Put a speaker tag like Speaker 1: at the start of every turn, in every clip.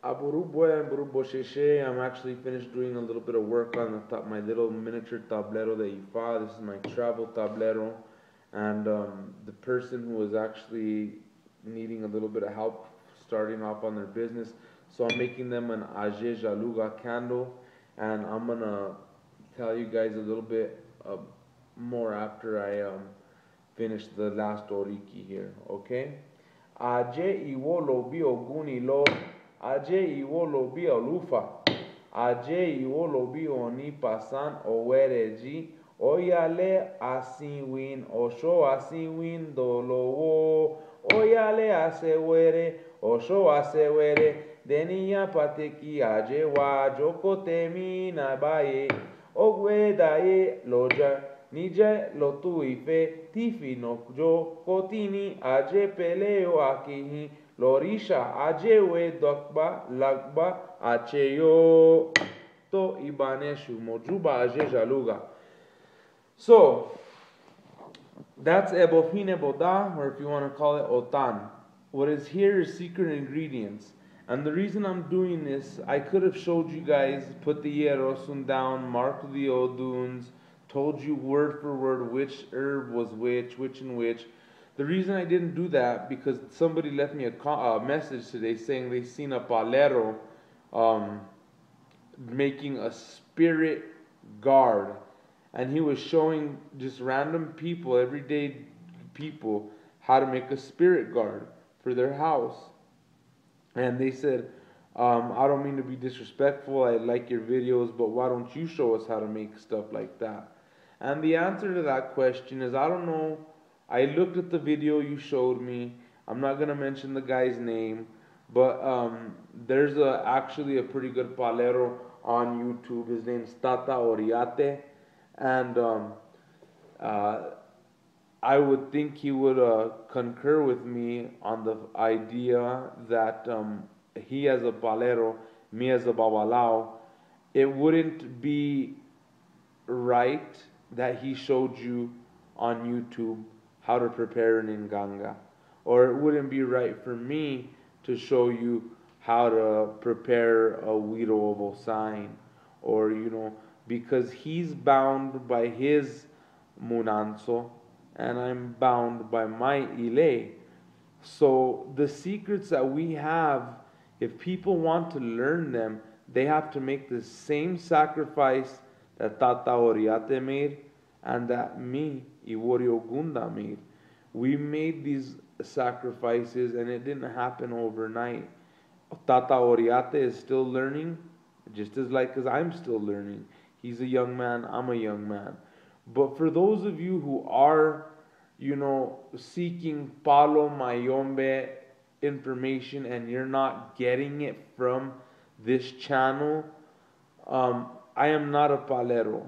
Speaker 1: Aburubwe and Burubosheshe, I'm actually finished doing a little bit of work on my little miniature tablero de Ifa. This is my travel tablero. And the person who was actually needing a little bit of help starting off on their business. So I'm making them an Age Jaluga candle. And I'm going to tell you guys a little bit more after I finish the last oriki here, okay? Aje iwo lobi oguni lo, aje iwo lobi olufa, aje iwo lobi oni pasan owereji, oyale asinwin, osho asinwin dolowo, oyale asewere, osho asewere, deniya pateki aje wa joko temi na baye, ogwe daye loja. Nije lotu ife tifi no jo kotini aje peleo akihi lorisha aje we dokba lagba acheyo to ibaneshu mojuba aje jaluga. So that's ebofine boda, or if you want to call it otan. What is here is secret ingredients. And the reason I'm doing this, I could have showed you guys, put the yerosun down, marked the oduns, told you word for word which herb was which and which. The reason I didn't do that, because somebody left me a message today saying they seen a palero um, making a spirit guard. And he was showing just random people, everyday people, how to make a spirit guard for their house. And they said, I don't mean to be disrespectful, I like your videos, but why don't you show us how to make stuff like that? And the answer to that question is, I don't know. I looked at the video you showed me. I'm not going to mention the guy's name, but there's actually a pretty good palero on YouTube. His name's Tata Oriate. And uh, I would think he would concur with me on the idea that he as a palero, me as a babalao, it wouldn't be right that he showed you on YouTube how to prepare an inganga. Or it wouldn't be right for me to show you how to prepare a Wiro of Osain. Or, because he's bound by his Munanso and I'm bound by my Ile. So the secrets that we have, if people want to learn them, they have to make the same sacrifice that Tata Oriate made and that me, Iwori Ogunda, made. We made these sacrifices and it didn't happen overnight. Tata Oriate is still learning, just as like as I'm still learning. He's a young man, I'm a young man. But for those of you who are, seeking Palo Mayombe information and you're not getting it from this channel, I am not a palero.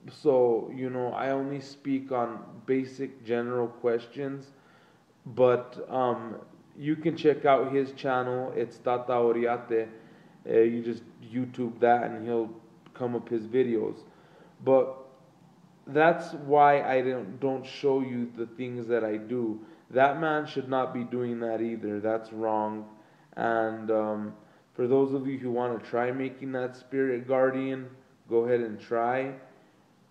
Speaker 1: So, I only speak on basic general questions. But you can check out his channel. It's Tata Oriate. You just YouTube that and he'll come up his videos. But that's why I don't show you the things that I do. That man should not be doing that either. That's wrong. And for those of you who want to try making that spirit guardian, go ahead and try.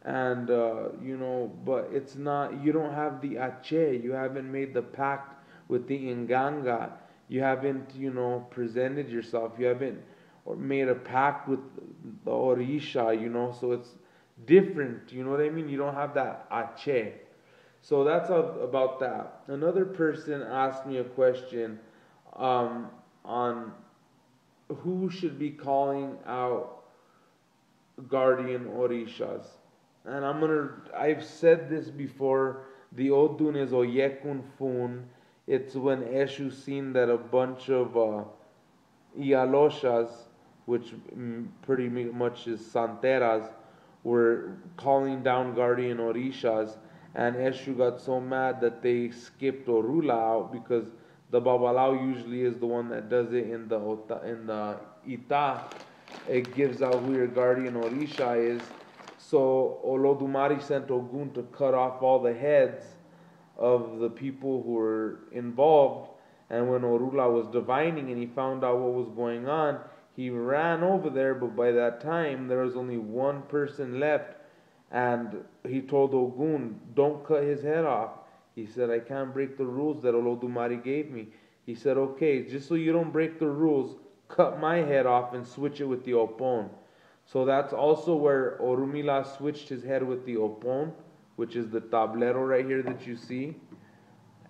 Speaker 1: And but it's not, you don't have the ache, you haven't made the pact with the inganga, you haven't presented yourself, you haven't or made a pact with the orisha, so it's different, you know what I mean? You don't have that ache. So that's about that. Another person asked me a question on who should be calling out guardian orishas. And I've said this before, the Odun is Oyekun Fun. It's when Eshu seen that a bunch of Ialoshas, which pretty much is Santeras, were calling down guardian Orishas. And Eshu got so mad that they skipped Orula out because the Babalao usually is the one that does it in the Ita. It gives out who your guardian Orisha is. So Olodumare sent Ogun to cut off all the heads of the people who were involved, And when Orula was divining and he found out what was going on, he ran over there, but by that time there was only one person left. And he told Ogun, don't cut his head off. He said, I can't break the rules that Olodumare gave me. He said, okay, just so you don't break the rules, cut my head off and switch it with the Opon. So that's also where Orumila switched his head with the Opon, which is the tablero right here that you see.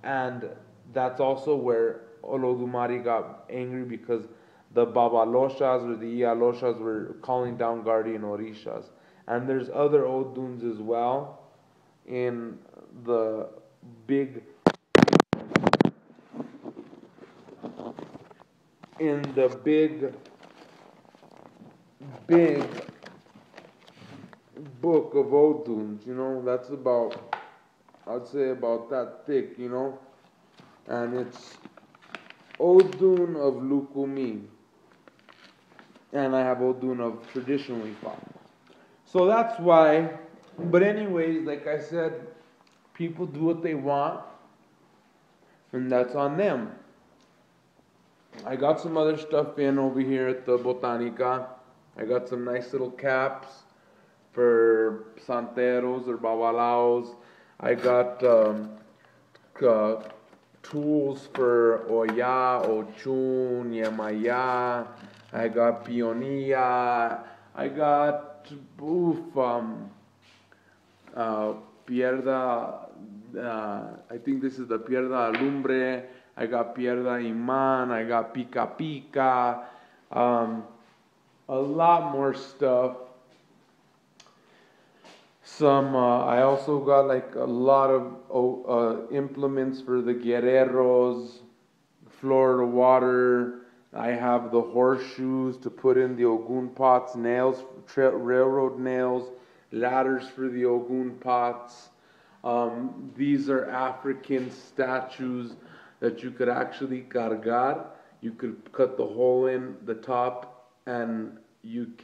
Speaker 1: And that's also where Olodumare got angry because the Babaloshas or the Ialoshas were calling down guardian Orishas. And there's other Oduns as well in the big big book of Oduns, that's about, I'd say about that thick, and it's Odun of Lukumi, and I have Odun of traditional Ifa. So that's why, but anyways, like I said, people do what they want, and that's on them. I got some other stuff in over here at the Botanica. I got some nice little caps for santeros or babalaos. I got tools for Oya, Ochun, Yemaya. I got Pionia. I got Pierda. I think this is the Pierda Alumbre. I got Pierda Iman. I got Pica Pica. A lot more stuff. I also got like a lot of implements for the guerreros, Florida water. I have the horseshoes to put in the Ogun pots, nails, railroad nails, ladders for the Ogun pots. These are African statues that you could actually cargar. You could cut the hole in the top and you can